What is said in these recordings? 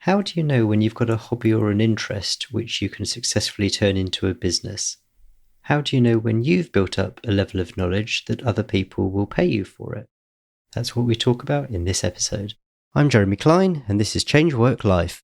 How do you know when you've got a hobby or an interest which you can successfully turn into a business? How do you know when you've built up a level of knowledge that other people will pay you for it? That's what we talk about in this episode. I'm Jeremy Klein, and this is Change Work Life.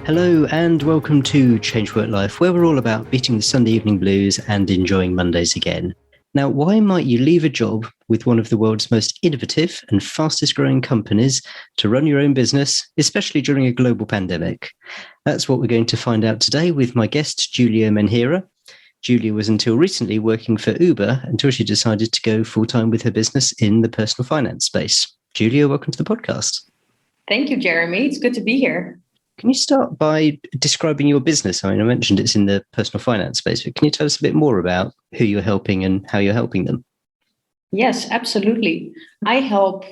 Hello and welcome to Change Work Life, where we're all about beating the Sunday evening blues and enjoying Mondays again. Now, why might you leave a job with one of the world's most innovative and fastest growing companies to run your own business, especially during a global pandemic? That's what we're going to find out today with my guest, Julia Menheere. Julia was until recently working for Uber until she decided to go full-time with her business in the personal finance space. Julia, welcome to the podcast. Thank you, Jeremy. It's good to be here. Can you start by describing your business? I mean, I mentioned it's in the personal finance space, but can you tell us a bit more about who you're helping and how you're helping them? Yes, absolutely. I help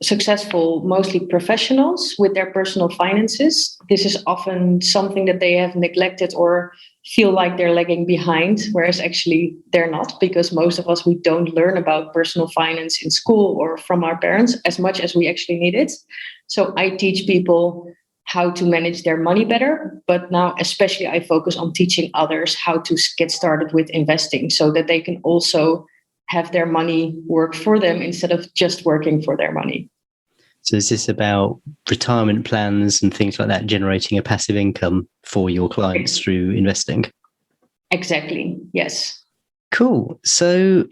successful, mostly professionals, with their personal finances. This is often something that they have neglected or feel like they're lagging behind, whereas actually they're not, because most of us, we don't learn about personal finance in school or from our parents as much as we actually need it. So I teach people how to manage their money better. But now, especially, I focus on teaching others how to get started with investing so that they can also have their money work for them instead of just working for their money. So is this about retirement plans and things like that, generating a passive income for your clients through investing? Exactly. Yes. Cool. So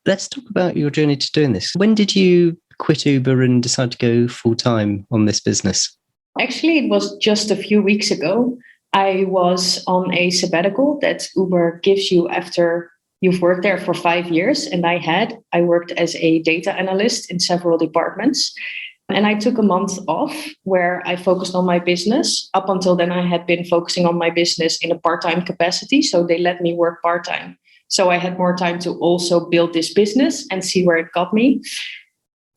let's talk about your journey to doing this. When did you quit Uber and decide to go full-time on this business? Actually, it was just a few weeks ago. I was on a sabbatical that Uber gives you after you've worked there for 5 years. And I worked as a data analyst in several departments. And I took a month off where I focused on my business. Up until then, I had been focusing on my business in a part-time capacity. So they let me work part-time. So I had more time to also build this business and see where it got me.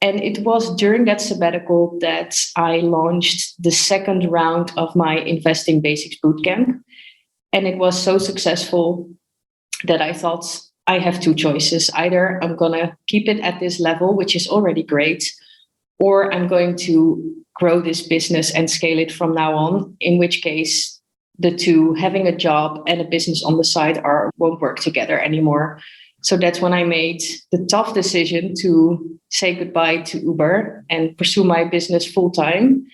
And it was during that sabbatical that I launched the second round of my Investing Basics Bootcamp. And it was so successful that I thought I have two choices. Either I'm going to keep it at this level, which is already great, or I'm going to grow this business and scale it from now on, in which case the two, having a job and a business on the side, won't work together anymore. So that's when I made the tough decision to say goodbye to Uber and pursue my business full time.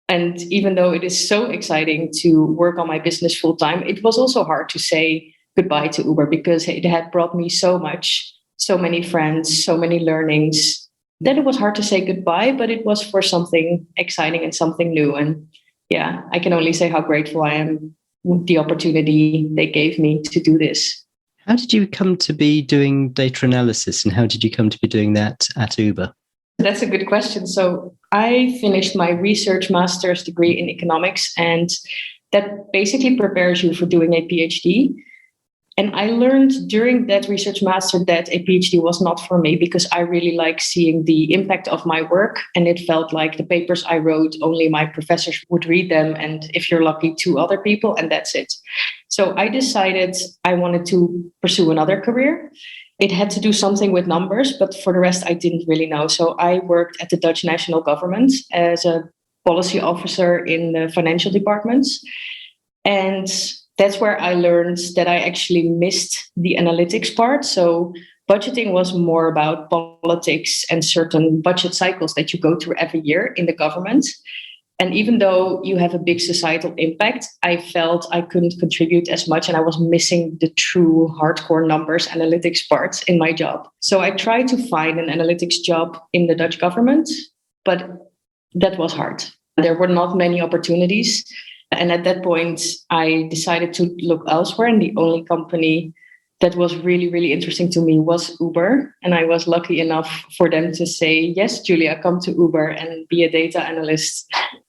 And even though it is so exciting to work on my business full time, it was also hard to say goodbye to Uber because it had brought me so much, so many friends, so many learnings, that it was hard to say goodbye, but it was for something exciting and something new. And yeah, I can only say how grateful I am with the opportunity they gave me to do this. How did you come to be doing data analysis and how did you come to be doing that at Uber? That's a good question. So I finished my research master's degree in economics, and that basically prepares you for doing a PhD. And I learned during that research master that a PhD was not for me because I really like seeing the impact of my work. And it felt like the papers I wrote, only my professors would read them. And if you're lucky, two other people, and that's it. So I decided I wanted to pursue another career. It had to do something with numbers, but for the rest, I didn't really know. So I worked at the Dutch national government as a policy officer in the financial departments. And that's where I learned that I actually missed the analytics part. So budgeting was more about politics and certain budget cycles that you go through every year in the government. And even though you have a big societal impact, I felt I couldn't contribute as much and I was missing the true hardcore numbers analytics parts in my job. So I tried to find an analytics job in the Dutch government, but that was hard. There were not many opportunities. And at that point, I decided to look elsewhere. And the only company that was really, really interesting to me was Uber. And I was lucky enough for them to say, yes, Julia, come to Uber and be a data analyst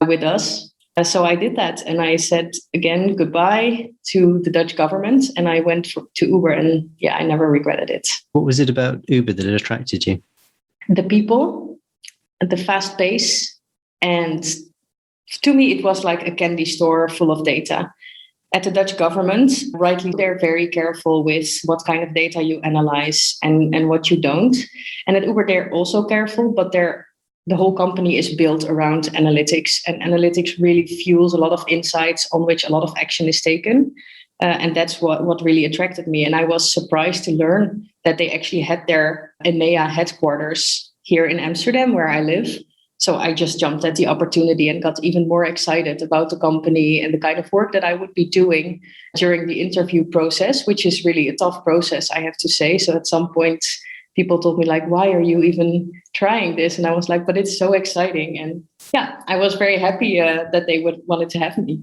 with us. So I did that. And I said, again, goodbye to the Dutch government. And I went to Uber. And yeah, I never regretted it. What was it about Uber that attracted you? The people, the fast pace, and to me, it was like a candy store full of data. At the Dutch government, rightly, they're very careful with what kind of data you analyze and what you don't. And at Uber, they're also careful, but the whole company is built around analytics, and analytics really fuels a lot of insights on which a lot of action is taken. And that's what really attracted me. And I was surprised to learn that they actually had their EMEA headquarters here in Amsterdam, where I live. So I just jumped at the opportunity and got even more excited about the company and the kind of work that I would be doing during the interview process, which is really a tough process, I have to say. So at some point, people told me, like, why are you even trying this? And I was like, but it's so exciting. And yeah, I was very happy that they wanted to have me.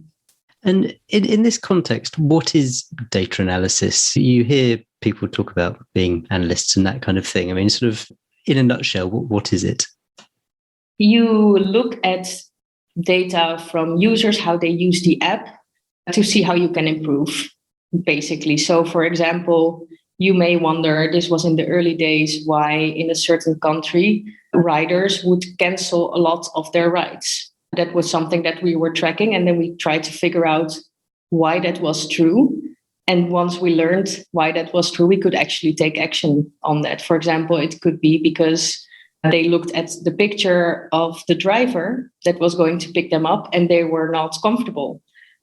And in this context, what is data analysis? You hear people talk about being analysts and that kind of thing. I mean, sort of in a nutshell, what is it? You look at data from users, how they use the app, to see how you can improve, basically. So, for example, you may wonder, this was in the early days, why in a certain country, riders would cancel a lot of their rides. That was something that we were tracking, and then we tried to figure out why that was true. And once we learned why that was true, we could actually take action on that. For example, it could be because they looked at the picture of the driver that was going to pick them up, and they were not comfortable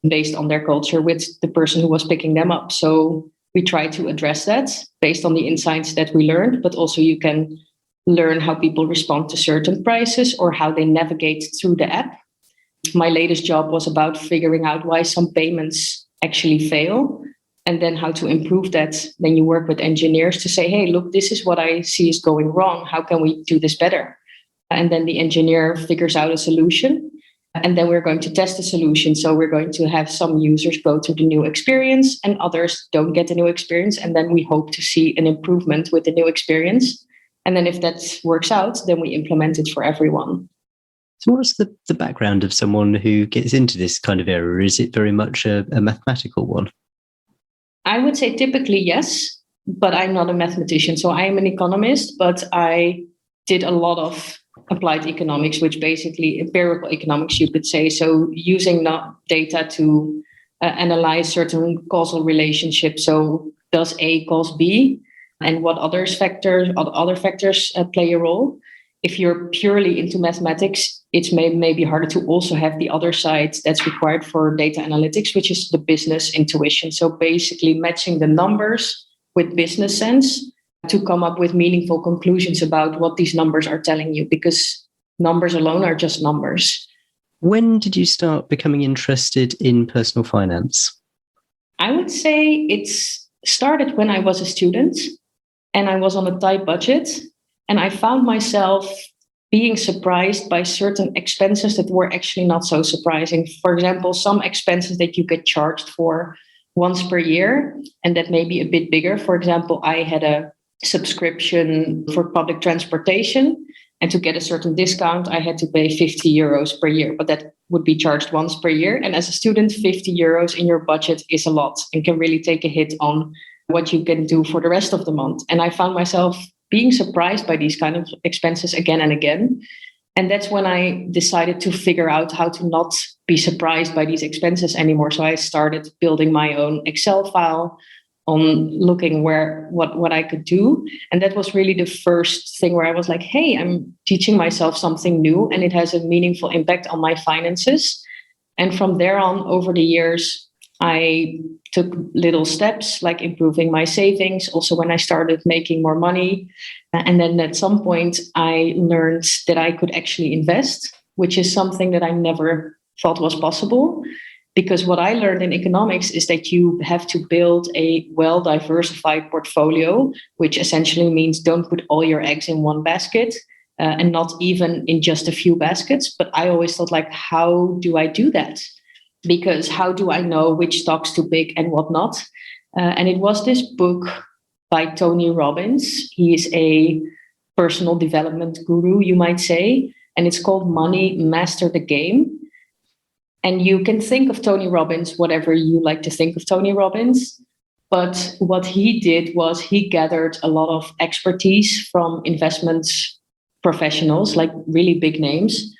based on their culture with the person who was picking them up. So we try to address that based on the insights that we learned, but also you can learn how people respond to certain prices or how they navigate through the app. My latest job was about figuring out why some payments actually fail and then how to improve that. Then you work with engineers to say, hey, look, this is what I see is going wrong. How can we do this better? And then the engineer figures out a solution. And then we're going to test the solution. So we're going to have some users go to the new experience and others don't get the new experience. And then we hope to see an improvement with the new experience. And then if that works out, then we implement it for everyone. So what's the background of someone who gets into this kind of area? Is it very much a mathematical one? I would say typically yes, but I'm not a mathematician. So I am an economist, but I did a lot of applied economics, which basically empirical economics, you could say. So using data to analyze certain causal relationships. So does A cause B? And what other factors play a role? If you're purely into mathematics, it's maybe harder to also have the other side that's required for data analytics, which is the business intuition. So basically matching the numbers with business sense to come up with meaningful conclusions about what these numbers are telling you, because numbers alone are just numbers. When did you start becoming interested in personal finance? I would say it's started when I was a student and I was on a tight budget. And I found myself being surprised by certain expenses that were actually not so surprising. For example, some expenses that you get charged for once per year, and that may be a bit bigger. For example, I had a subscription for public transportation, and to get a certain discount, I had to pay 50 euros per year, but that would be charged once per year. And as a student, 50 euros in your budget is a lot and can really take a hit on what you can do for the rest of the month. And I found myself being surprised by these kind of expenses again and again. And that's when I decided to figure out how to not be surprised by these expenses anymore. So I started building my own Excel file on looking what I could do. And that was really the first thing where I was like, hey, I'm teaching myself something new and it has a meaningful impact on my finances. And from there on, over the years, I took little steps like improving my savings, also when I started making more money. And then at some point, I learned that I could actually invest, which is something that I never thought was possible. Because what I learned in economics is that you have to build a well-diversified portfolio, which essentially means don't put all your eggs in one basket and not even in just a few baskets. But I always thought, like, how do I do that? Because how do I know which stocks to pick and what not? And it was this book by Tony Robbins. He is a personal development guru, you might say, and it's called Money, Master the Game. And you can think of Tony Robbins, whatever you like to think of Tony Robbins. But what he did was he gathered a lot of expertise from investment professionals, like really big names.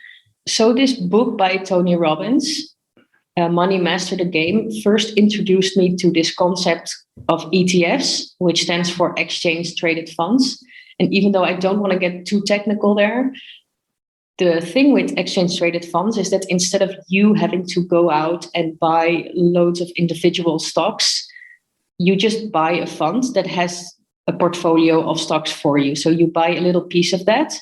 So this book by Tony Robbins, Money Master the Game, first introduced me to this concept of ETFs, which stands for Exchange Traded Funds. And even though I don't want to get too technical there, the thing with exchange traded funds is that instead of you having to go out and buy loads of individual stocks, you just buy a fund that has a portfolio of stocks for you. So you buy a little piece of that.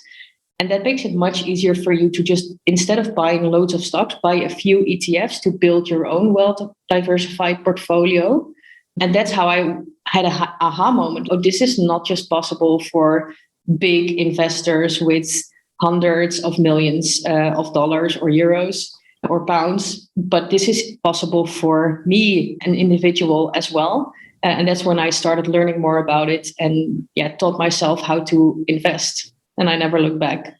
And that makes it much easier for you to just, instead of buying loads of stocks, buy a few ETFs to build your own well-diversified portfolio. And that's how I had an aha moment. Oh, this is not just possible for big investors with hundreds of millions of dollars or euros or pounds, but this is possible for me, an individual as well. And that's when I started learning more about it and taught myself how to invest. And I never looked back.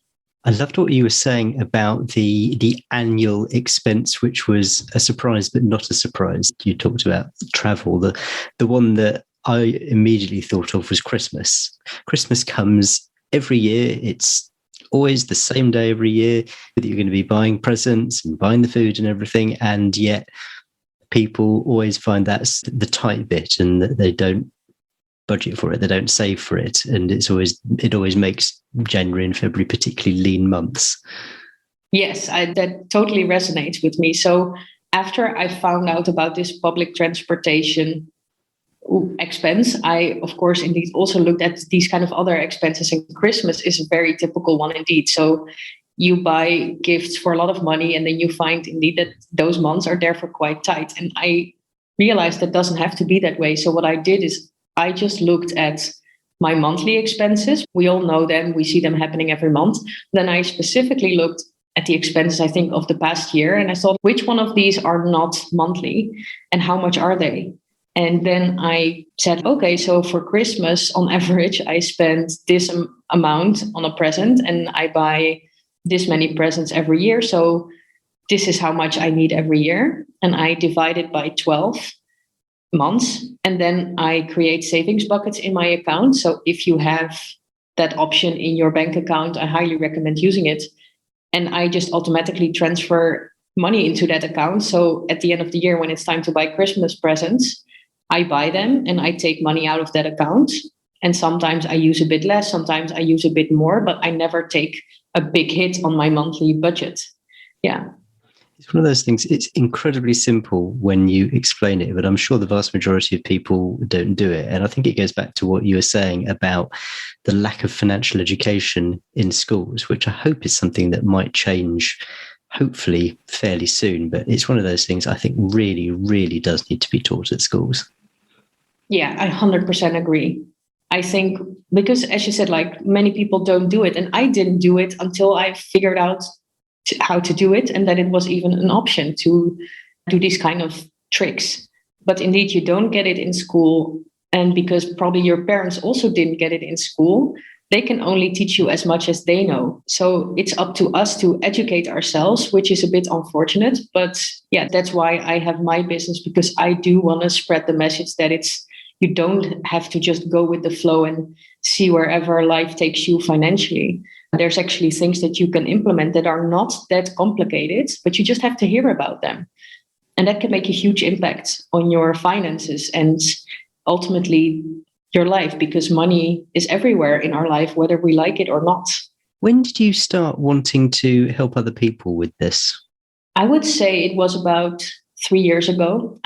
I loved what you were saying about the annual expense, which was a surprise, but not a surprise. You talked about travel. The one that I immediately thought of was Christmas. Christmas comes every year. It's always the same day every year that you're going to be buying presents and buying the food and everything. And yet people always find that's the tight bit and that they don't budget for it. They don't save for it. And it always makes January and February particularly lean months. Yes, that totally resonates with me. So after I found out about this public transportation expense, I, of course, indeed also looked at these kind of other expenses, and Christmas is a very typical one indeed. So you buy gifts for a lot of money, and then you find indeed that those months are therefore quite tight. And I realized that doesn't have to be that way. So what I did is I just looked at my monthly expenses. We all know them. We see them happening every month. Then I specifically looked at the expenses, I think, of the past year. And I thought, which one of these are not monthly and how much are they? And then I said, okay, so for Christmas, on average, I spend this amount on a present and I buy this many presents every year. So this is how much I need every year. And I divide it by 12 months. And then I create savings buckets in my account. So if you have that option in your bank account, I highly recommend using it. And I just automatically transfer money into that account. So at the end of the year, when it's time to buy Christmas presents, I buy them and I take money out of that account. And sometimes I use a bit less, sometimes I use a bit more, but I never take a big hit on my monthly budget. Yeah. It's one of those things, it's incredibly simple when you explain it, but I'm sure the vast majority of people don't do it. And I think it goes back to what you were saying about the lack of financial education in schools, which I hope is something that might change, hopefully fairly soon. But it's one of those things I think really, really does need to be taught at schools. Yeah, I 100% agree. I think because, as you said, like many people don't do it. And I didn't do it until I figured out how to do it and that it was even an option to do these kind of tricks. But indeed, you don't get it in school. And because probably your parents also didn't get it in school, they can only teach you as much as they know. So it's up to us to educate ourselves, which is a bit unfortunate. But yeah, that's why I have my business, because I do want to spread the message that you don't have to just go with the flow and see wherever life takes you financially. There's actually things that you can implement that are not that complicated, but you just have to hear about them. And that can make a huge impact on your finances and ultimately your life, because money is everywhere in our life, whether we like it or not. When did you start wanting to help other people with this? I would say it was about 3 years ago.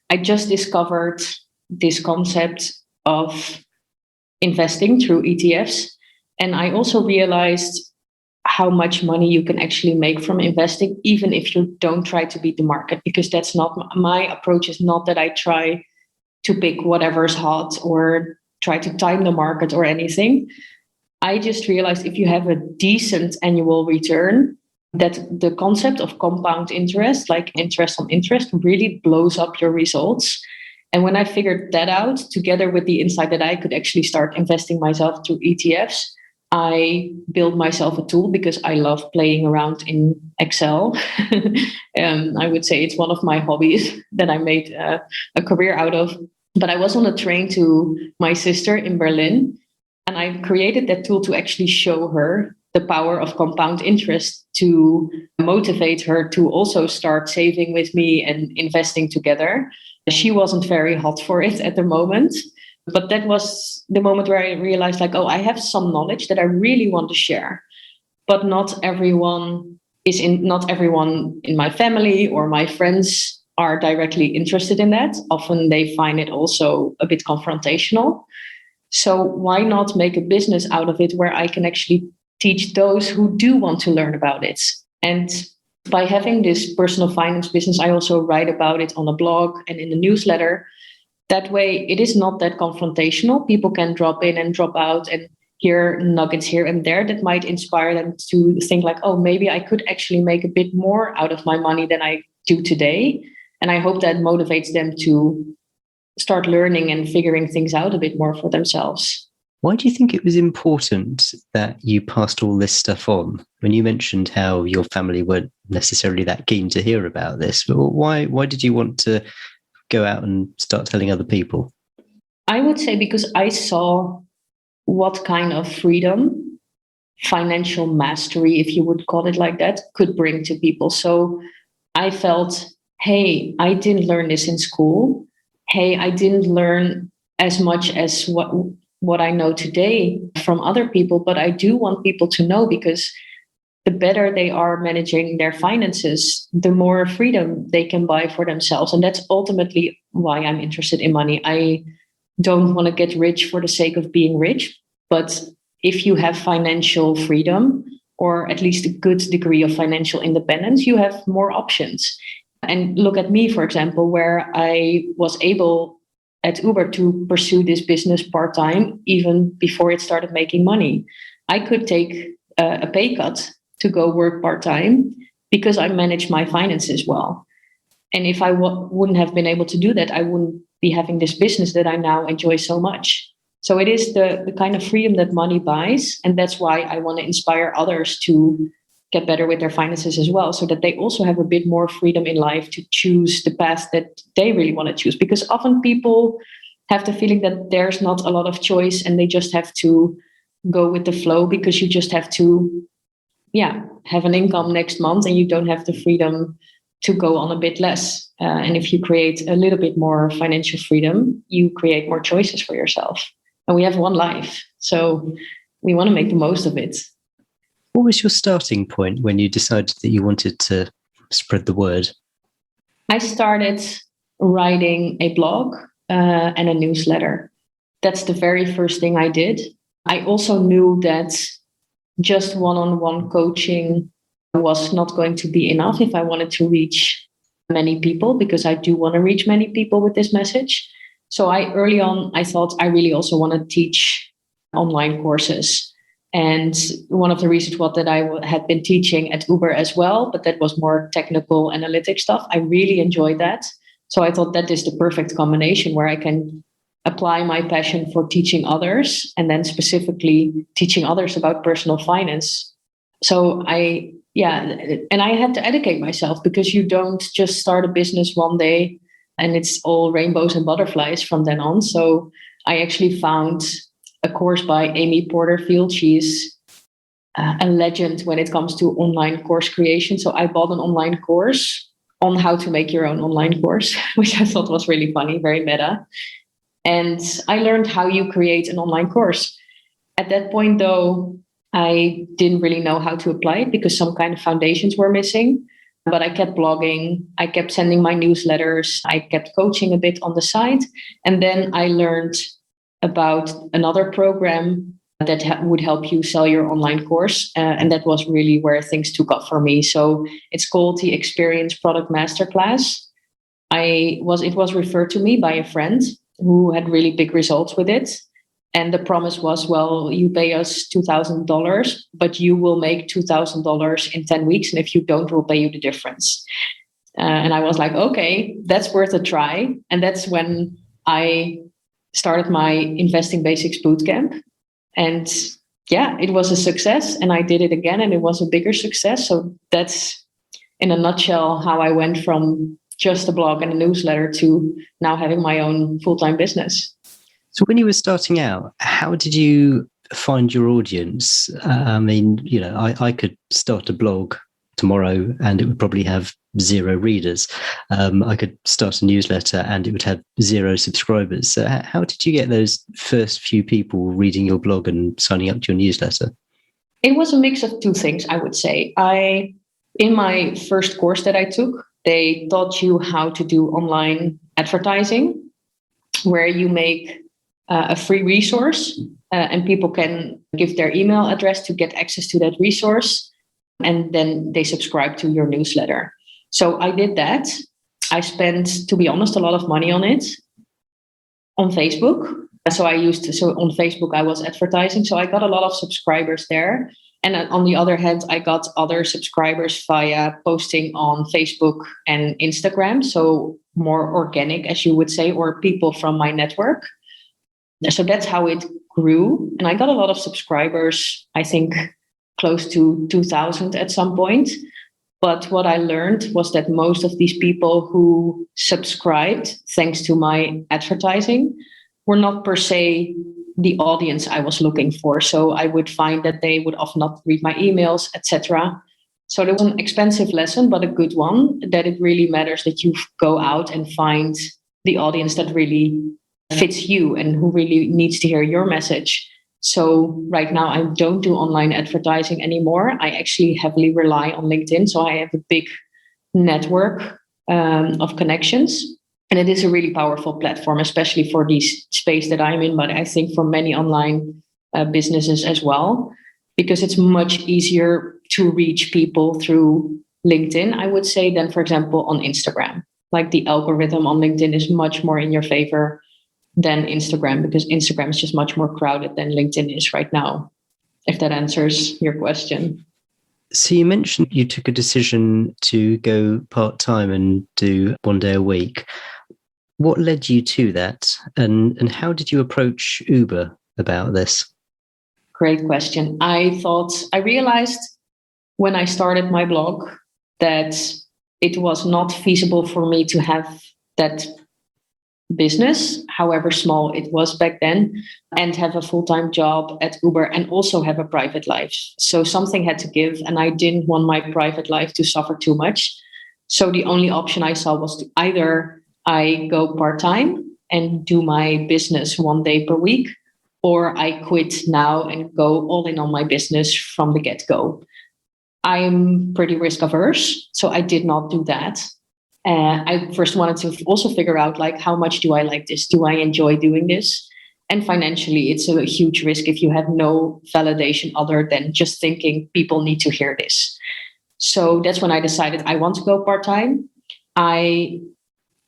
I just discovered this concept of investing through ETFs. And I also realized how much money you can actually make from investing, even if you don't try to beat the market, because that's not my approach. Is not that I try to pick whatever's hot or try to time the market or anything. I just realized if you have a decent annual return, that the concept of compound interest, like interest on interest, really blows up your results. And when I figured that out, together with the insight that I could actually start investing myself through ETFs, I built myself a tool because I love playing around in Excel. I would say it's one of my hobbies that I made a career out of. But I was on a train to my sister in Berlin, and I created that tool to actually show her the power of compound interest to motivate her to also start saving with me and investing together. She wasn't very hot for it at the moment, but that was the moment where I realized like, oh, I have some knowledge that I really want to share, but not everyone in my family or my friends are directly interested in that. Often they find it also a bit confrontational. So why not make a business out of it where I can actually teach those who do want to learn about it? And by having this personal finance business, I also write about it on a blog and in the newsletter. That way, it is not that confrontational. People can drop in and drop out and hear nuggets here and there that might inspire them to think like, oh, maybe I could actually make a bit more out of my money than I do today. And I hope that motivates them to start learning and figuring things out a bit more for themselves. Why do you think it was important that you passed all this stuff on? When you mentioned how your family weren't necessarily that keen to hear about this, but why did you want to go out and start telling other people? I would say because I saw what kind of freedom, financial mastery, if you would call it like that, could bring to people. So I felt, hey, I didn't learn this in school. Hey, I didn't learn as much as what I know today from other people, but I do want people to know, because the better they are managing their finances, the more freedom they can buy for themselves. And that's ultimately why I'm interested in money. I don't want to get rich for the sake of being rich, but if you have financial freedom, or at least a good degree of financial independence, you have more options. And look at me, for example, where I was able at Uber to pursue this business part-time even before it started making money. I could take a pay cut to go work part-time because I managed my finances well. And if I wouldn't have been able to do that, I wouldn't be having this business that I now enjoy so much. So it is the kind of freedom that money buys. And that's why I want to inspire others to get better with their finances as well, so that they also have a bit more freedom in life to choose the path that they really want to choose. Because often people have the feeling that there's not a lot of choice and they just have to go with the flow, because you just have to, have an income next month and you don't have the freedom to go on a bit less. And if you create a little bit more financial freedom, you create more choices for yourself. And we have one life, so we want to make the most of it. What was your starting point when you decided that you wanted to spread the word? I started writing a blog and a newsletter. That's the very first thing I did. I also knew that just one-on-one coaching was not going to be enough if I wanted to reach many people, because I do want to reach many people with this message. So early on, I thought I really also want to teach online courses. And one of the reasons was that I had been teaching at Uber as well, but that was more technical analytics stuff. I really enjoyed that. So I thought that is the perfect combination where I can apply my passion for teaching others, and then specifically teaching others about personal finance. So I had to educate myself, because you don't just start a business one day and it's all rainbows and butterflies from then on. So I actually found a course by Amy Porterfield. She's a legend when it comes to online course creation. So I bought an online course on how to make your own online course, which I thought was really funny, very meta. And I learned how you create an online course. At that point, though, I didn't really know how to apply it because some kind of foundations were missing. But I kept blogging, I kept sending my newsletters, I kept coaching a bit on the side. And then I learned about another program that would help you sell your online course. And that was really where things took off for me. So it's called the Experience Product Masterclass. It was referred to me by a friend who had really big results with it. And the promise was, well, you pay us $2,000, but you will make $2,000 in 10 weeks. And if you don't, we'll pay you the difference. And I was like, okay, that's worth a try. And that's when I started my Investing Basics Bootcamp. And it was a success. And I did it again, and it was a bigger success. So that's, in a nutshell, how I went from just a blog and a newsletter to now having my own full-time business. So when you were starting out, how did you find your audience? I mean, I could start a blog tomorrow and it would probably have 0 readers. I could start a newsletter and it would have 0 subscribers. So how did you get those first few people reading your blog and signing up to your newsletter? It was a mix of two things, I would say. In my first course that I took, they taught you how to do online advertising, where you make a free resource and people can give their email address to get access to that resource. And then they subscribe to your newsletter. So I did that. I spent, to be honest, a lot of money on it on Facebook. So on Facebook, I was advertising. So I got a lot of subscribers there. And on the other hand, I got other subscribers via posting on Facebook and Instagram. So more organic, as you would say, or people from my network. So that's how it grew. And I got a lot of subscribers, I think close to 2,000 at some point. But what I learned was that most of these people who subscribed, thanks to my advertising, were not per se the audience I was looking for. So I would find that they would often not read my emails, etc. So there was an expensive lesson, but a good one, that it really matters that you go out and find the audience that really fits you and who really needs to hear your message. So right now I don't do online advertising anymore. I actually heavily rely on LinkedIn. So I have a big network of connections. And it is a really powerful platform, especially for this space that I'm in, but I think for many online businesses as well, because it's much easier to reach people through LinkedIn, I would say, than, for example, on Instagram. Like the algorithm on LinkedIn is much more in your favor than Instagram, because Instagram is just much more crowded than LinkedIn is right now, if that answers your question. So you mentioned you took a decision to go part-time and do 1 day a week. What led you to that? And how did you approach Uber about this? Great question. I realized when I started my blog that it was not feasible for me to have that business, however small it was back then, and have a full-time job at Uber and also have a private life. So something had to give, and I didn't want my private life to suffer too much. So the only option I saw was to either I go part-time and do my business 1 day per week, or I quit now and go all in on my business from the get-go. I'm pretty risk averse, so I did not do that. I first wanted to also figure out, like, how much do I like this? Do I enjoy doing this? And financially, it's a huge risk if you have no validation other than just thinking people need to hear this. So that's when I decided I want to go part-time. I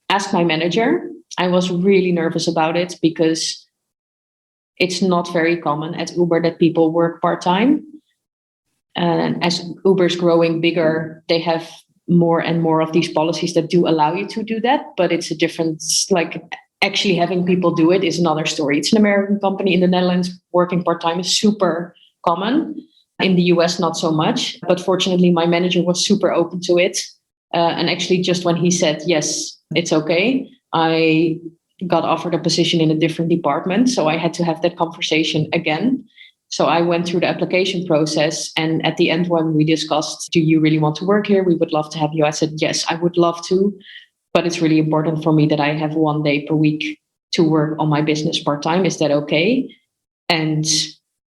asked my manager. I was really nervous about it because it's not very common at Uber that people work part-time. And as Uber's growing bigger, they have more and more of these policies that do allow you to do that. But it's a different, like, actually having people do it is another story. It's an American company. In the Netherlands, working part-time is super common. In the US, not so much. But fortunately, my manager was super open to it. And actually, just when he said, yes, it's okay, I got offered a position in a different department. So I had to have that conversation again. So I went through the application process. And at the end, when we discussed, do you really want to work here? We would love to have you. I said, yes, I would love to. But it's really important for me that I have 1 day per week to work on my business part-time. Is that okay? And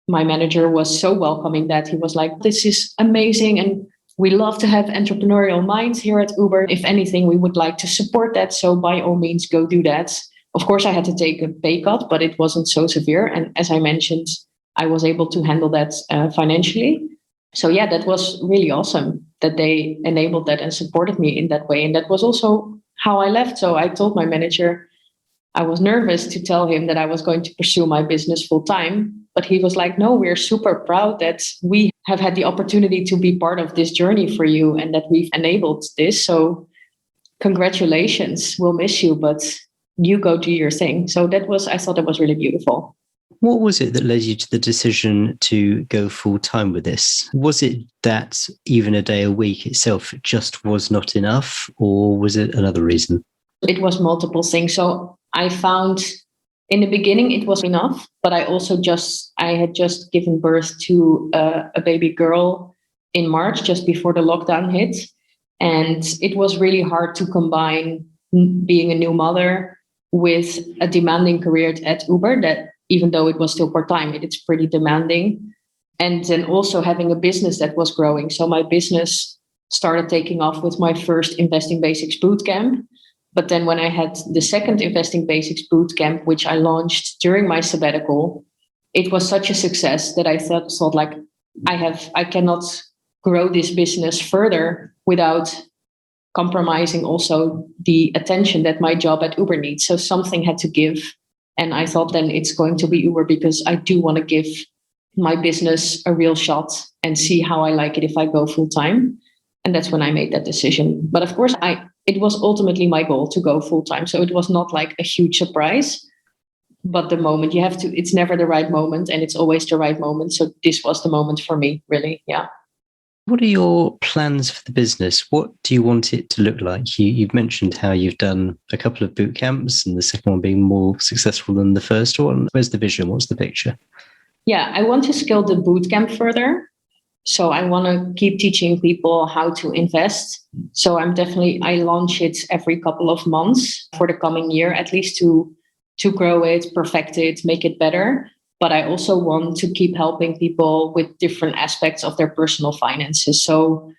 my manager was so welcoming that he was like, this is amazing. And we love to have entrepreneurial minds here at Uber. If anything, we would like to support that. So by all means, go do that. Of course, I had to take a pay cut, but it wasn't so severe. And as I mentioned, I was able to handle that financially. So yeah, that was really awesome that they enabled that and supported me in that way. And that was also how I left. So I told my manager, I was nervous to tell him that I was going to pursue my business full time. But he was like, no, we're super proud that we have had the opportunity to be part of this journey for you and that we've enabled this. So congratulations, we'll miss you, but you go do your thing. So I thought that was really beautiful. What was it that led you to the decision to go full time with this? Was it that even a day a week itself just was not enough, or was it another reason? It was multiple things. So I found In the beginning, it was enough, but I had just given birth to a baby girl in March, just before the lockdown hit. And it was really hard to combine being a new mother with a demanding career at Uber that, even though it was still part-time, it's pretty demanding. And then also having a business that was growing. So my business started taking off with my first Investing Basics bootcamp. But then when I had the second Investing Basics bootcamp, which I launched during my sabbatical, it was such a success that I thought like, I cannot grow this business further without compromising also the attention that my job at Uber needs. So something had to give. And I thought then it's going to be Uber, because I do want to give my business a real shot and see how I like it if I go full time. And that's when I made that decision. But of course, it was ultimately my goal to go full time. So it was not like a huge surprise. But the moment it's never the right moment, and it's always the right moment. So this was the moment for me, really. Yeah. What are your plans for the business? What do you want it to look like? You've mentioned how you've done a couple of boot camps, and the second one being more successful than the first one. Where's the vision? What's the picture? Yeah, I want to scale the bootcamp further. So I want to keep teaching people how to invest. So I launch it every couple of months for the coming year, at least to grow it, perfect it, make it better. But I also want to keep helping people with different aspects of their personal finances. So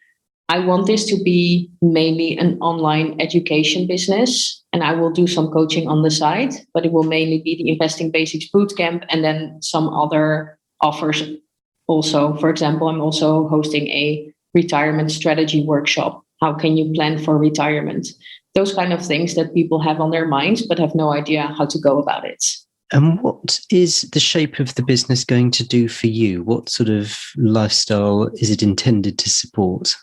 I want this to be mainly an online education business, and I will do some coaching on the side, but it will mainly be the Investing Basics Bootcamp and then some other offers also. For example, I'm also hosting a retirement strategy workshop. How can you plan for retirement? Those kind of things that people have on their minds, but have no idea how to go about it. And what is the shape of the business going to do for you? What sort of lifestyle is it intended to support?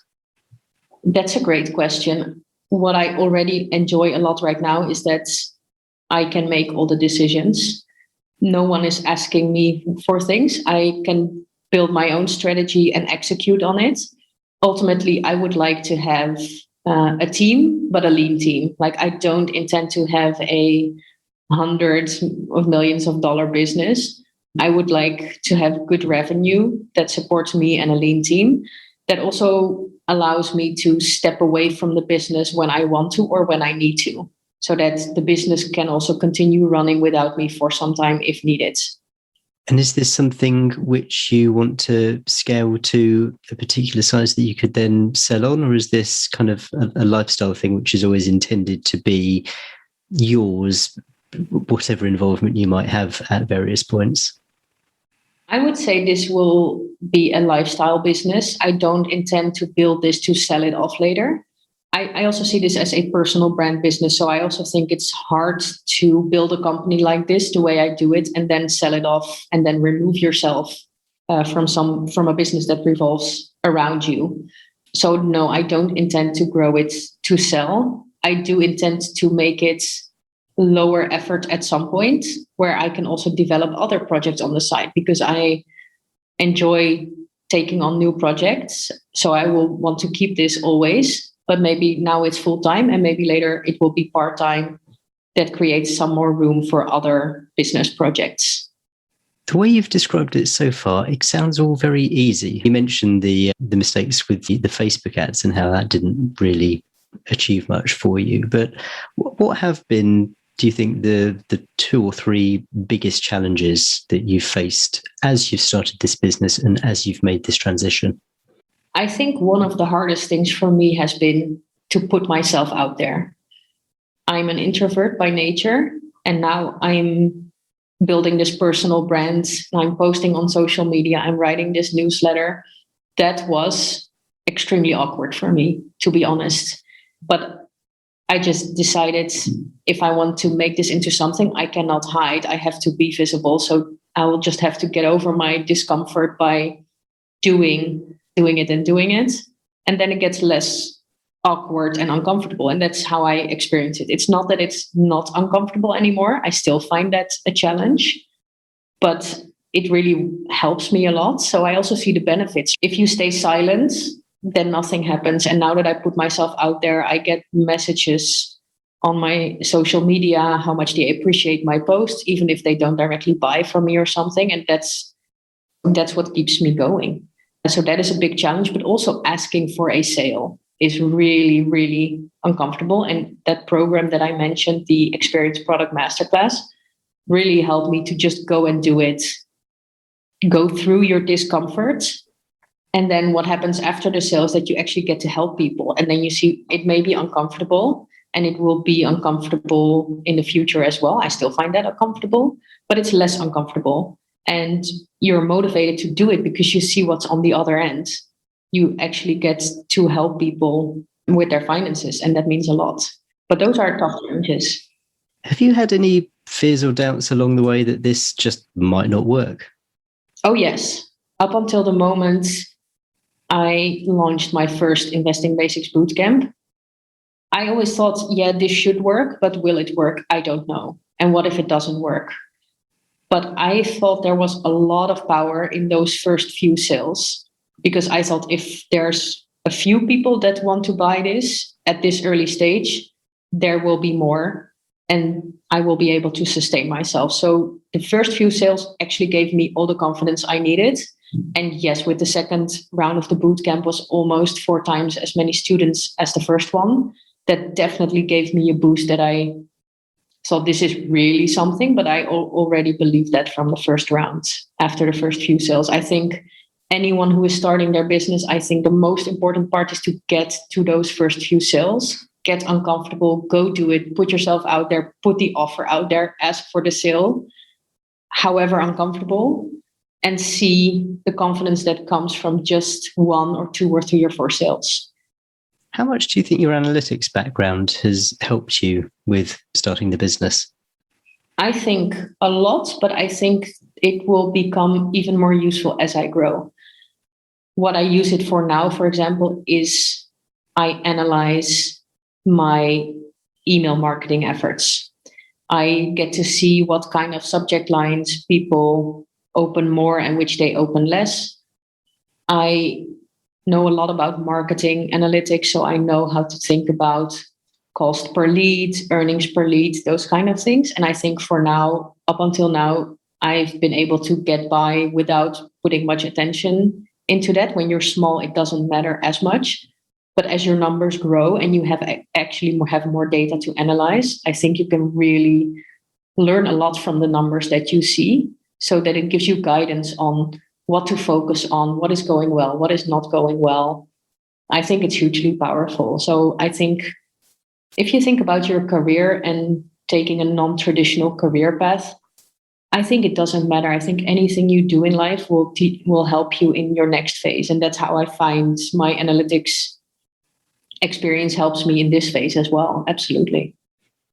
That's a great question. What I already enjoy a lot right now is that I can make all the decisions. No one is asking me for things. I can build my own strategy and execute on it. Ultimately, I would like to have a team, but a lean team. Like, I don't intend to have a hundreds of millions of dollar business. I would like to have good revenue that supports me and a lean team that also allows me to step away from the business when I want to or when I need to, so that the business can also continue running without me for some time if needed. And is this something which you want to scale to a particular size that you could then sell on, or is this kind of a lifestyle thing which is always intended to be yours, whatever involvement you might have at various points? I would say this will be a lifestyle business. I don't intend to build this to sell it off later. I also see this as a personal brand business. So I also think it's hard to build a company like this the way I do it and then sell it off and then remove yourself from a business that revolves around you. So no, I don't intend to grow it to sell. I do intend to make it lower effort at some point where I can also develop other projects on the side, because I enjoy taking on new projects. So I will want to keep this always, but maybe now it's full time and maybe later it will be part time. That creates some more room for other business projects. The way you've described it so far, it sounds all very easy. You mentioned the mistakes with the Facebook ads and how that didn't really achieve much for you. But what have been, do you think, the 2 or 3 biggest challenges that you've faced as you've started this business and as you've made this transition? I think one of the hardest things for me has been to put myself out there. I'm an introvert by nature, and now I'm building this personal brand. I'm posting on social media. I'm writing this newsletter. That was extremely awkward for me, to be honest. But I just decided, if I want to make this into something, I cannot hide. I have to be visible. So I will just have to get over my discomfort by doing it. And then it gets less awkward and uncomfortable. And that's how I experience it. It's not that it's not uncomfortable anymore. I still find that a challenge, but it really helps me a lot. So I also see the benefits. If you stay silent, then nothing happens. And now that I put myself out there, I get messages on my social media, how much they appreciate my posts, even if they don't directly buy from me or something. And that's what keeps me going. So that is a big challenge, but also asking for a sale is really, really uncomfortable. And that program that I mentioned, the Experience Product Masterclass, really helped me to just go and do it, go through your discomfort. And then what happens after the sale is that you actually get to help people. And then you see it may be uncomfortable, and it will be uncomfortable in the future as well. I still find that uncomfortable, but it's less uncomfortable. And you're motivated to do it because you see what's on the other end. You actually get to help people with their finances, and that means a lot. But those are tough challenges. Have you had any fears or doubts along the way that this just might not work? Oh, yes. Up until the moment I launched my first Investing Basics bootcamp, I always thought, yeah, this should work, but will it work? I don't know. And what if it doesn't work? But I thought there was a lot of power in those first few sales, because I thought if there's a few people that want to buy this at this early stage, there will be more and I will be able to sustain myself. So the first few sales actually gave me all the confidence I needed. And yes, with the second round of the bootcamp was almost 4 times as many students as the first one. That definitely gave me a boost that I thought this is really something, but I already believed that from the first round after the first few sales. I think anyone who is starting their business, I think the most important part is to get to those first few sales, get uncomfortable, go do it, put yourself out there, put the offer out there, ask for the sale, however uncomfortable, and see the confidence that comes from just 1 or 2 or 3 or 4 sales. How much do you think your analytics background has helped you with starting the business? I think a lot, but I think it will become even more useful as I grow. What I use it for now, for example, is I analyze my email marketing efforts. I get to see what kind of subject lines people open more and which they open less. I know a lot about marketing analytics, so I know how to think about cost per lead, earnings per lead, those kind of things. And I think for now, up until now, I've been able to get by without putting much attention into that. When you're small, it doesn't matter as much. But as your numbers grow and you have more data to analyze, I think you can really learn a lot from the numbers that you see, so that it gives you guidance on what to focus on, what is going well, what is not going well. I think it's hugely powerful. So I think if you think about your career and taking a non-traditional career path, I think it doesn't matter. I think anything you do in life will help you in your next phase. And that's how I find my analytics experience helps me in this phase as well. Absolutely.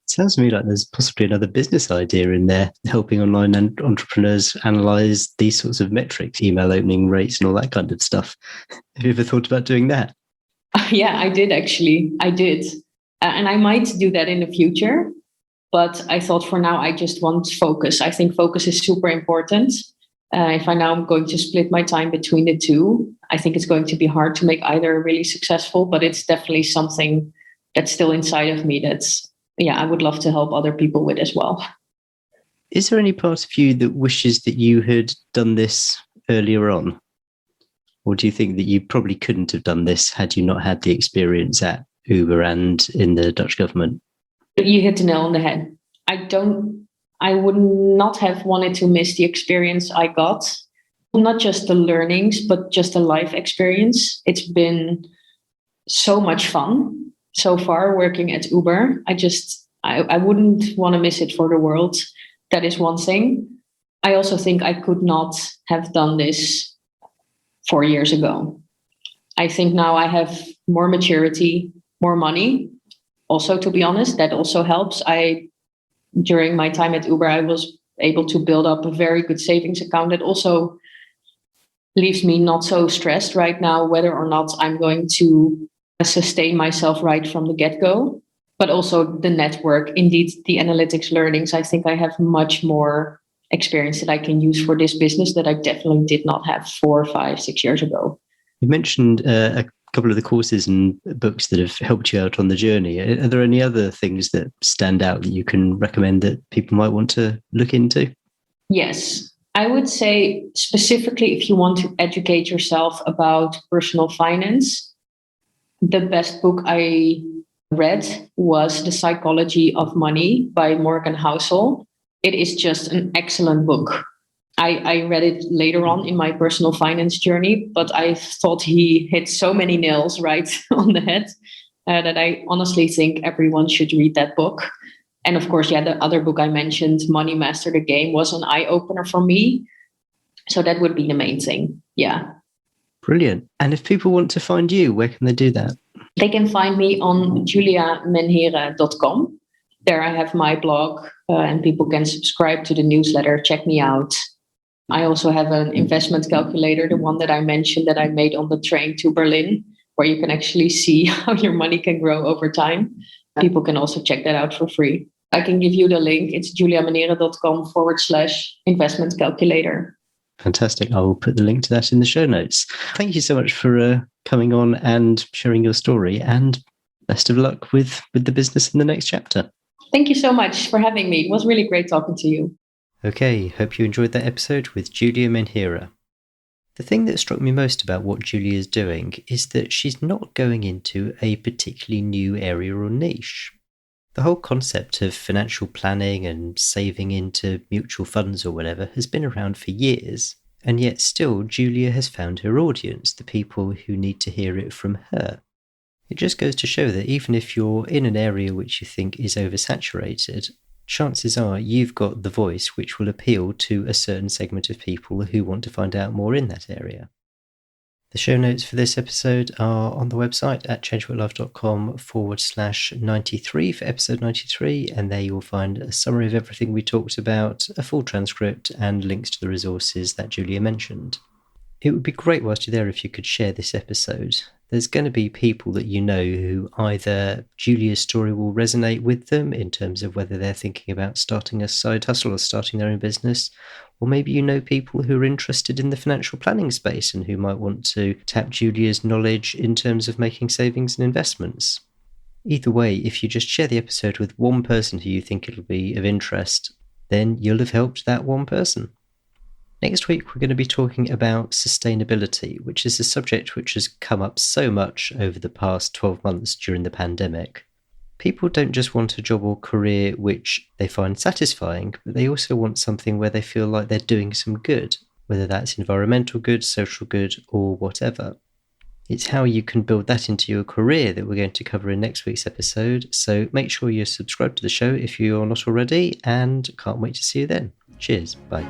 It sounds to me like there's possibly another business idea in there, helping online entrepreneurs analyze these sorts of metrics, email opening rates and all that kind of stuff. Have you ever thought about doing that? Yeah, I did actually. I did. And I might do that in the future. But I thought for now, I just want focus. I think focus is super important. If I now am going to split my time between the two, I think it's going to be hard to make either really successful, but it's definitely something that's still inside of me I would love to help other people with as well. Is there any part of you that wishes that you had done this earlier on? Or do you think that you probably couldn't have done this had you not had the experience at Uber and in the Dutch government? You hit the nail on the head. I would not have wanted to miss the experience I got. Not just the learnings, but just the life experience. It's been so much fun so far working at Uber. I wouldn't want to miss it for the world. That is one thing. I also think I could not have done this 4 years ago. I think now I have more maturity, more money. Also, to be honest, that also helps. During my time at Uber, I was able to build up a very good savings account that also leaves me not so stressed right now, whether or not I'm going to sustain myself right from the get-go. But also the network, indeed, the analytics learnings. I think I have much more experience that I can use for this business that I definitely did not have 4, 5, 6 years ago. You mentioned a couple of the courses and books that have helped you out on the journey. Are there any other things that stand out that you can recommend that people might want to look into? Yes. I would say specifically if you want to educate yourself about personal finance, the best book I read was The Psychology of Money by Morgan Housel. It is just an excellent book. I read it later on in my personal finance journey, but I thought he hit so many nails right on the head that I honestly think everyone should read that book. And of course, the other book I mentioned, Money Master the Game, was an eye-opener for me. So that would be the main thing. Yeah. Brilliant. And if people want to find you, where can they do that? They can find me on juliamenheere.com. There I have my blog and people can subscribe to the newsletter, check me out. I also have an investment calculator, the one that I mentioned that I made on the train to Berlin, where you can actually see how your money can grow over time. People can also check that out for free. I can give you the link. It's juliamenheere.com/investment calculator. Fantastic. I will put the link to that in the show notes. Thank you so much for coming on and sharing your story, and best of luck with the business in the next chapter. Thank you so much for having me. It was really great talking to you. Okay, hope you enjoyed that episode with Julia Menheere. The thing that struck me most about what Julia is doing is that she's not going into a particularly new area or niche. The whole concept of financial planning and saving into mutual funds or whatever has been around for years, and yet still Julia has found her audience, the people who need to hear it from her. It just goes to show that even if you're in an area which you think is oversaturated, chances are you've got the voice which will appeal to a certain segment of people who want to find out more in that area. The show notes for this episode are on the website at changewhatlife.com/93 for episode 93, and there you will find a summary of everything we talked about, a full transcript, and links to the resources that Julia mentioned. It would be great whilst you're there if you could share this episode. There's going to be people that you know who either Julia's story will resonate with them in terms of whether they're thinking about starting a side hustle or starting their own business, or maybe you know people who are interested in the financial planning space and who might want to tap Julia's knowledge in terms of making savings and investments. Either way, if you just share the episode with one person who you think it'll be of interest, then you'll have helped that one person. Next week, we're going to be talking about sustainability, which is a subject which has come up so much over the past 12 months during the pandemic. People don't just want a job or career which they find satisfying, but they also want something where they feel like they're doing some good, whether that's environmental good, social good, or whatever. It's how you can build that into your career that we're going to cover in next week's episode, so make sure you're subscribed to the show if you're not already, and can't wait to see you then. Cheers, bye.